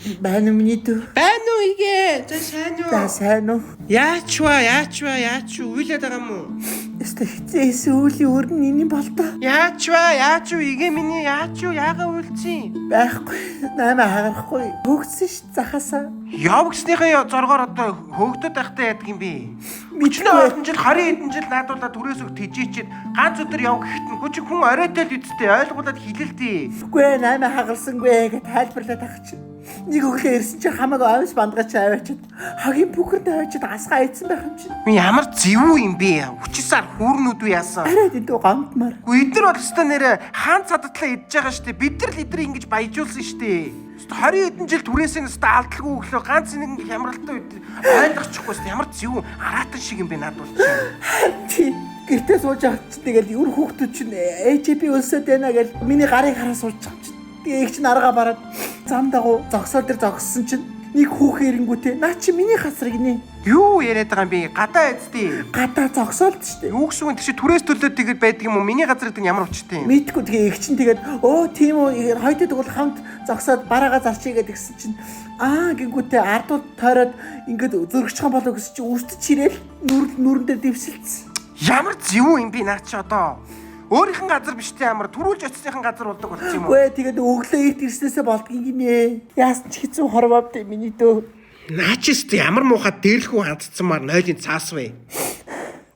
Байна уу миний дүү? Байна уу игээ? За сайн уу? За сайн уу? Яач уйлаад байгаа юм уу? Яста хизээс үүлийн өрн нини болдоо. Яач уу игээ миний яага уйлцیں۔ Байхгүй. Наймаа хагарахгүй. Хөгсөн ш захасаа. Явгсныхаа зоргоор одоо хөөгдөд байхтай яадаг юм бэ? Мэднэ олон жил 20 хэдэн жил наадуулаад түрээс өг тижээчээд ганц өдөр яв гэхэд нь гүч хүн оройтой л үсттэй ойлгуулад хилэлтэй. Үгүй ээ наймаа хагарсангүй гэж тайлбарлаад ах чинь. Нэг өглөө ирсэн чинь хамаагүй авис бандгач аваачаад хагийн бүхэрд аваачаад асгаа ийдсэн байх юм чинь. Ямар зэвүү юм бэ? Хүчсаар хүүрнүүд үү яасан? Арай дэдүү гомдмаар. Үгүй эдгээр бол өстой нэрэ хаан цадатлаа идж байгаа штэ. Бид нар л эдрийг ингэж баяжуулсан штэ. 20 хэдэн жил түрээсээ өстой алдалгүй өглөө ганц нэг хямралтай үед ойлгочихгүй штэ. Ямар зэвүү араатан шиг юм бэ надад бол чинь. Гэртээ сууж авах чинь тэгэл юр хүүхдүүд чинь ээжби өлсөд байна гэж миний гарыг хараа сууж байгаа чинь. Тэгээ их чинь аргаа бараад зам дагуу зогсоо дээр зогссон чинь нэг хүүхэн ирэнгүүтээ наа чи миний хасрыг нэ. Юу яриад байгаа юм бэ? Гадаа эцтэй. Гадаа зогсоолт штэ. Юу гэсэн тийм түрээс төлөөд тэгээд байдаг юм уу? Миний газар гэдэг ямар учиртай юм? Мэдгүй тэгээ их чинь тэгээд тийм үү хоёрдоо тэгвэл хамт зогсоод бараагаа зарчий гэдгсэн чинь гингүүтээ ардууд тойроод ингээд зөргөж байгаа болоо гэсэн чинь үртэж чирээл нүрэн дээр дэвсэлцсэн. Ямар зэвүү юм би наа чи одоо? Өөрийнх нь газар биш те амар түрүүлж очисныхан газар болдог болсон юм уу? Үгүй тэгээд өглөө эрт ирснээсээ болдгийг гинэ. Яасан ч хэцүү хорвоод миний дөө. Наачис ямар муухай дээрлэхүү хандцсанмаар нойлын цаас вэ?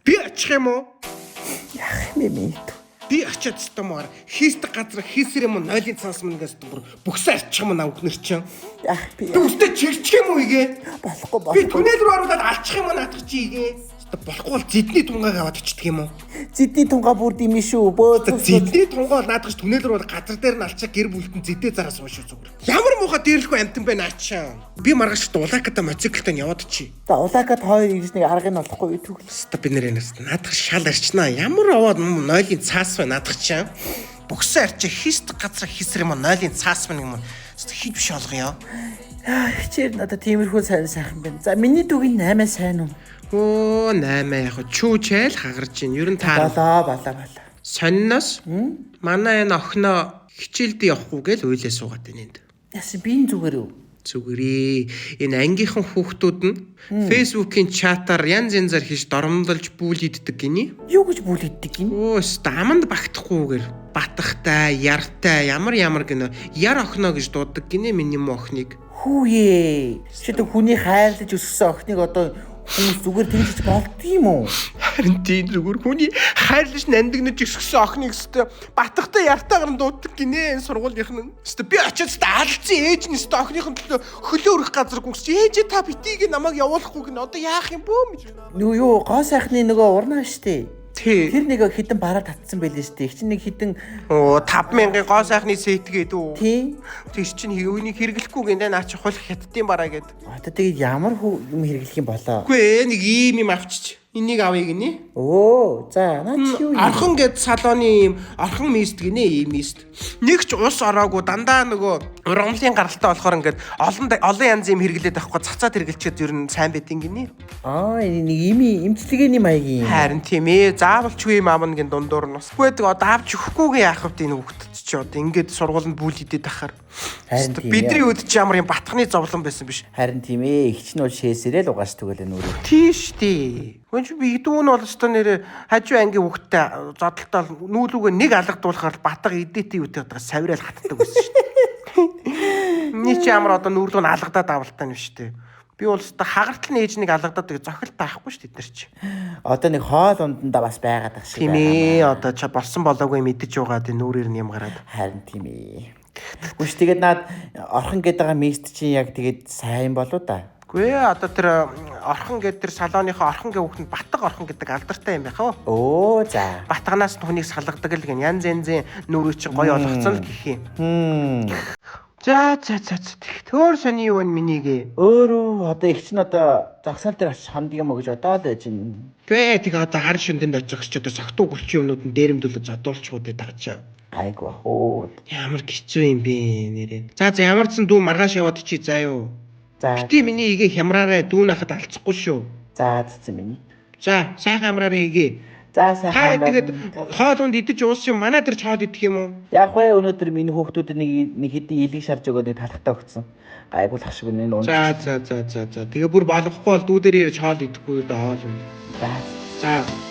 Би очих юм уу? Яах юм бэ миний дөө? Би очиад стомоор хийсдэг газар хийсэр юм уу нойлын цаас мөнгөөс бүгсээ арчих юм аа өгнөр чинь. Яах би. Түстэ чирчих юм уу игээ? Болохгүй. Би түнэл рүү оруулаад алчих юм уу наадах чи игээ? Болохгүй бол зэдний тунгааг аваад очдөг юм уу? Зэдний тунгаа бүр димэн шүү. Зэдний тунгаа бол наадах түнэл рүү газар дээр нь алчаа гэр бүлтэн зэдээ зараа суушгүй зүгээр. Ямар муухай дээрлэхгүй амтан байна аачаа. Би маргааш улааката моциклтай яваад чи. За улаакат хоёр ирж нэг аргыг нь олохгүй түгэл. Ста би нэрээс наадах шал арчнаа. Ямар аваад нойлын цаас бай наадах чаа. Богсоо арчаа хийсдэг газар хийсэр юм нойлын цаас мэн юм. Хий биш олгоё. Хичээр надад тиймэрхүү сайхан байна. За миний дүүгийн 8 сайн уу? 8 яг чүүчээл хагарч ийн. Ер нь таа. Болоо. Сонноос манай энэ охиноо хичээлд явахгүй гэж уйлаа суугаад байна энд. Яасан би зүгээр үү? Зүгээрээ энэ ангийнхан хүүхдүүд нь фэйсбүүкийн чатаар янз янзаар хийж доромдолж бүлийддэг гинэ. Юу гэж бүлийддэг гинэ? Аманд багтахгүйгээр батахтай, яртай, ямар гинэ. Яр охиноо гэж дууддаг гинэ миний муу охиныг. Хүүе. Чи тэг хүний хайрлаж өсгсөн охиныг одоо хүмүүс зүгээр тэгж болдгийм үү? Харин тийм зүгээр хүний хайрлаж нандинаж өсгсөн охиныг өстө батахтай яртайгаар нь дууддаг гинэ энэ сургуулийнх нь. Өстө би очиж алдсан ээж нь өстө охиныхын төлөө хөлөө өрөх газар гүгс ээж та битгийг намайг явуулахгүй гинэ одоо яах юм бөө? Юу гоо сайхны нөгөө урнаа штэ. Тий. Тэр нэг хитэн бараа татсан байлээ штэ. Их чинь нэг хитэн 5000-ын гоо сайхны сэтгээд үү? Тий. Тийш чинь хөвөнийг хэрэглэхгүй гинэ наа чи хул хятадын бараа гэд. Одоо тэгээд ямар юм хэрэглэх юм болоо? Үгүй нэг ийм юм авчиж. Энийг авъя гинэ. За наа чи юу юм? Орхон гэд салооны ийм орхон мист гинэ ийм мист. Нэг ч ус ороогүй дандаа нөгөө ургамлын гаралтай болохоор ингээд олон янз юм хэрэглээд авахгүй цацаад хэрэглэчихэд ер нь сайн байдин гинэ. Нэг имчилгээний маягийн. Харин тийм ээ заавалчгүй юм аавна гин дундуур нь бас. Үгүй дээ одоо авч өгөхгүйгээ яах вэ энэ хүүхдэд чи одоо ингээд сургуулинд бүлийдэд ахаар. Бидний үед чи ямар юм батхны зовлон байсан биш. Харин тийм ээ их ч нь бол шээсэрээ л угаас түгэл нүүрээ. Тийш тий. Гүнж би дүүн бол өстой нэрэ хажуу ангийн хүүхдтэй зодтолтол нүүлүүгээ нэг алгадуулахаар батга эдэтийн үтэй удаа савираал хатдаг байсан шүү дээ. Ни чи ямар одоо нүүлүүг нь алгадаад авалтаа нь биш тий. Би бол өстой хагартал нээж нэг алгадаад зохилт таахгүй шүү дээ чи. Одоо нэг хоол унданда бас байгаад ах шиг байна. Тийм ээ одоо чи болсон болоогүй мэдэж байгаа тий нүрээр нь юм гараад. Харин тийм ээ. Гүш тэгээд наад орхон гэдэг байгаа мист чинь яг тэгээд сайн болоо да. Гүй одоо тэр орхон гэдэг тэр салооныхоо орхон гэ хүүхэнд батг орхон гэдэг алдартай юм байх уу? За. Батганаас хүнийг салгадаг л гэн янз янзын нүрийг чи гоё олгоцсон л гэх юм. За. Төөр сони юу вэ минийгээ? Өөрөө одоо их чинь одоо загсаал дээр очиж хамдаг юм уу гэж бодоод байж байна. Гэ тэг одоо хар шүндэнд очиж ч одоо согтуу гүлчин юмнууд нь дээрэмдүүлж задуулчихгүй дээ таачаа. Айгу хөө. Ямар хэцүү юм бэ нэрээ. За ямар ч сан дүү маргааш яваад чи заа юу. За. Бити миний игээ хямраарай дүүн хахад алцахгүй шүү. За цэцэн миний. За сайхан хямраарай игээ. За сайхан байна. Тэгээд хоол унд идэж уус юм манай дээр чоод идэх юм уу? Яг вэ өнөөдөр миний хүүхдүүд нэг хэдийн илийг шарж өгөөд талхтаа өгсөн. Гайгуулах шиг энэ унд. За. Тэгээ бүр болохгүй бол дүүдэрээ чоод идэхгүй даа хоол юм. За. За.